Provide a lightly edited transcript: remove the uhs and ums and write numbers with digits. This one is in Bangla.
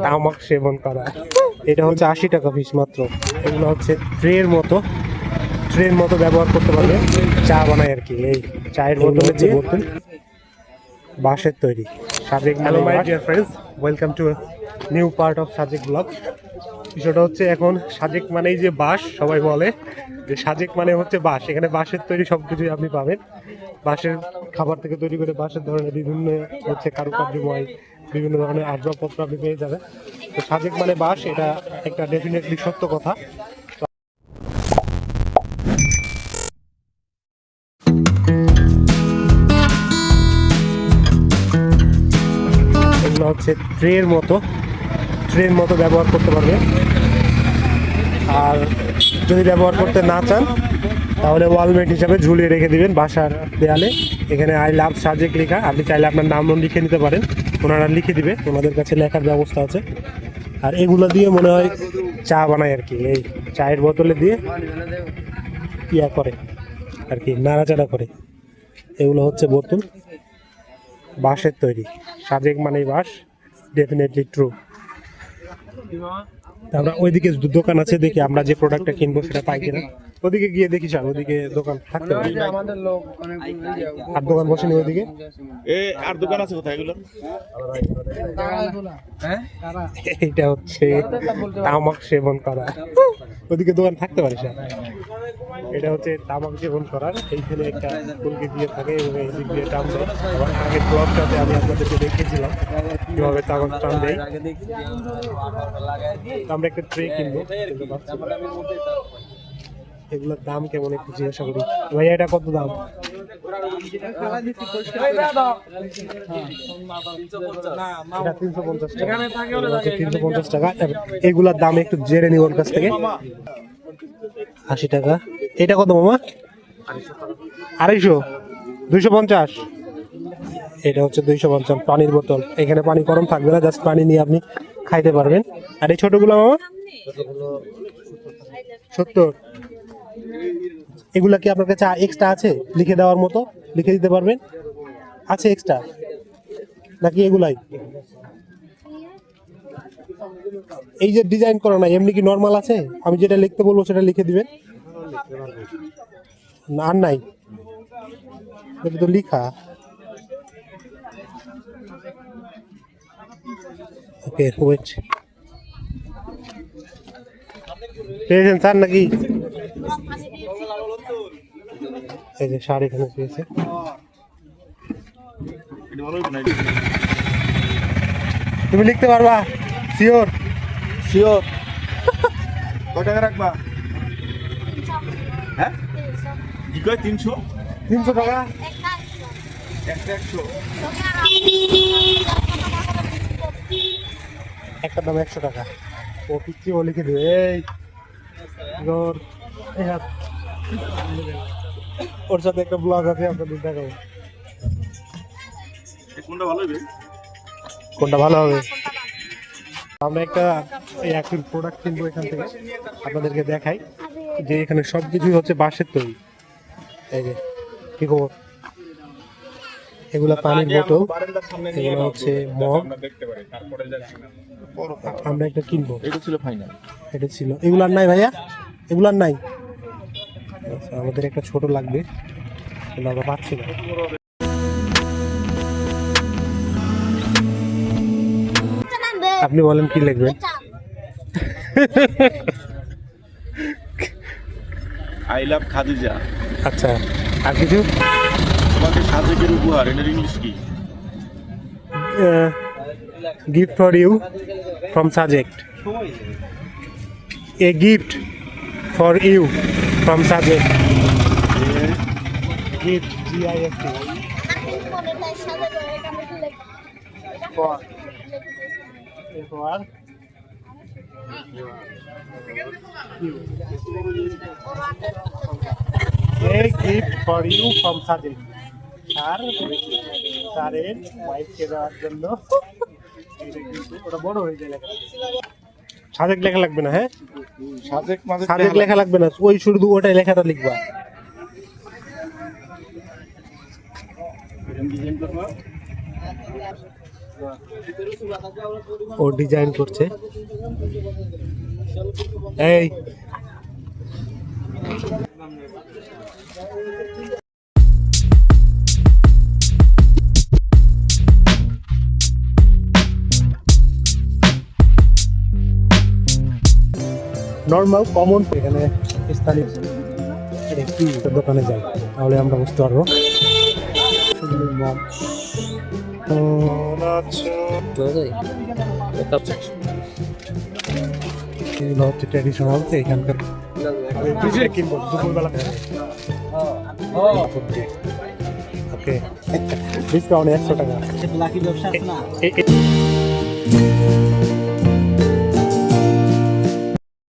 তামাক সেবন করা। এটা হচ্ছে 80 টাকা পিস মাত্র। এগুলো হচ্ছে ট্রের মতো ব্যবহার করতে পারবে, চা বানায় আর কি। এই চায়ের বোতলের যে বোতল, বাঁশের তৈরি। Sajek. Hello my dear friends, welcome to new part of Sajek blog. বিষয়টা হচ্ছে এখন সাজেক মানেই যে বাঁশ, সবাই বলে যে সাজেক মানে হচ্ছে বাঁশ। এখানে বাঁশের তৈরি সব কিছুই আপনি পাবেন। বাঁশের খাবার থেকে তৈরি করে বাঁশের ধরনের বিভিন্ন হচ্ছে কারুকার্যময় বিভিন্ন ধরনের আসবাবপত্র আপনি পেয়ে যাবেন। তো সাজেক মানে বাঁশ, এটা একটা ডেফিনেটলি সত্য কথা। এগুলো হচ্ছে ট্রের মতো ব্যবহার করতে পারবে। আর যদি ব্যবহার করতে না চান তাহলে ওয়ালমেট হিসাবে ঝুলিয়ে রেখে দিবেন বাসার দেয়ালে। এখানে আই লাভ সাজেক লেখা, আপনি চাইলে আপনার নামও লিখে নিতে পারেন, ওনারা লিখে দিবে, ওনাদের কাছে লেখার ব্যবস্থা আছে। আর এগুলো দিয়ে মনে হয় চা বানায় আর কি। এই চায়ের বোতলে দিয়ে ইয়া করে আর কি, নাড়াচাড়া করে। এগুলো হচ্ছে বোতল, বাঁশের তৈরি। সাজেক মানেই বাঁশ, ডেফিনেটলি ট্রু। আমরা ওইদিকে দোকান আছে, দেখি আমরা যে প্রোডাক্টটা কিনবো সেটা পাই কিনা। ওদিকে গিয়ে দেখি স্যার, ওদিকে দোকান থাকতে পারে। আর দোকান বসেনি ওইদিকে? আর দোকান আছে কোথায় এগুলো? এইটা হচ্ছে তামাক সেবন করা। ওদিকে দোকান থাকতে পারে স্যার। এটা হচ্ছে তামাক সেবন করার। এইখানে একটা ফুলকে দিয়ে থাকে এবং এই দিক দিয়ে টান দেয়। আবার আগের ব্লগটাতে আমি আপনাদেরকে দেখিয়েছিলাম কিভাবে তামাক টান দেয়। আমরা একটা ট্রে কিনবো, এগুলোর দাম কেমন একটু জিজ্ঞাসা করি। ভাইয়া এটা কত দাম? 350 টাকা। এগুলার দাম একটু জেনে নিব ওর কাছ থেকে। 80 টাকা। এটা কত মামা? 250, 250। এটা হচ্ছে 250 পানির বোতল। এখানে পানি গরম থাকবে না, জাস্ট পানি নিয়ে আপনি খাইতে পারবেন। আর এই ছোটগুলো মামা 70। এগুলা কি আপনার কাছে এক্সট্রা আছে লিখে দেওয়ার মতো? লিখে দিতে পারবেন? আছে এক্সট্রা নাকি এগুলাই? এই যে ডিজাইন করা না, এমনি কি নর্মাল আছে? আমি যেটা লিখতে বলবো সেটা লিখে দিবেন। না আর নাই, এটা তো লিখা। ওকে ওয়েট, পেয়েছেন স্যার নাকি? এই যে শাড়ি এখানে পেয়েছে। তুমি লিখতে পারবা? শিওর? শিওর। কত টাকা রাখবা? হ্যাঁ কি কয়? 300 টাকা। একটা দাম 100 টাকা। ও পিচ্ছি ও লিখে দেবে। এই ওর সাথে একটা ব্লগ আছে, আপনাদের দেখাবো। কোনটা ভালো হবে? আমরা একটা একটু প্রোডাক্ট কিনবো এখান থেকে, আপনাদেরকে দেখাই যে এখানে সব কিছুই হচ্ছে বাঁশের তৈরি। এই যে কি খবর, এগুলা পানির বোতল, এগুলো হচ্ছে মগ। আমরা একটা কিনবো। এটা ছিল ফাইনাল, এটা ছিল। এগুলো আর নাই ভাইয়া? এগুলো আর নাই? আচ্ছা, আমাদের একটা ছোট লাগবে, আমরা পাচ্ছি না। আপনি বলেন কি লিখবেন? I love Khadija. আচ্ছা, আর কিছু? তোমাকে সাজেকের উপহার, এটার ইংলিশ কি? Gift for you from Sajek. A gift for you from Sajek. Gift, GIFT। A gift for you from Sajid. স্যারের ওয়াইফকে দেওয়ার জন্য। ওটা বড় হয়ে যায় লেখা। সাজেক লেখা লাগবে না? হ্যাঁ, সাজেক লেখা লাগবে না, ওই শুধু ওটাই লেখাটা লিখবা। ও ডিজাইন করছে। এই নর্মাল কমন এখানে স্থানীয় একটি দোকানে যাই, তাহলে আমরা বুঝতে পারবো। এগুলো হচ্ছে ট্র্যাডিশনাল এখানকার কিনবো দুপুরবেলা। ওকে, ডিসকাউন্ট 100 টাকা।